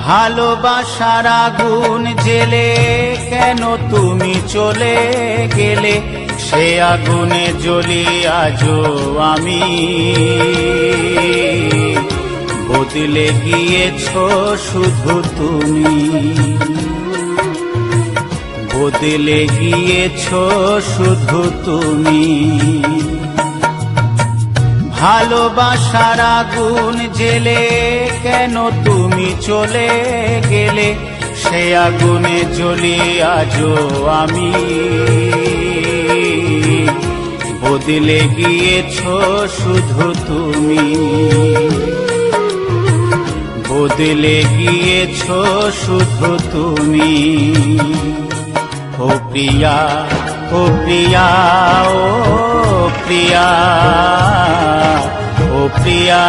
ভালোবাসার আগুন জেলে কেন তুমি চলে গেলে, সে আগুনে জ্বলি আজও আমি। বদলে গিয়েছো শুধু তুমি, বদলে গিয়েছো শুধু তুমি। ভালোবাসার আগুন জেলে কেন তুমি চলে গেলে, সে আগুনে জ্বলি আজও আমি। বদলে গিয়েছো শুধু তুমি, বদলে গিয়েছো শুধু তুমি। ও প্রিয়া, ও প্রিয়া, ও প্রিয়া, ও প্রিয়া।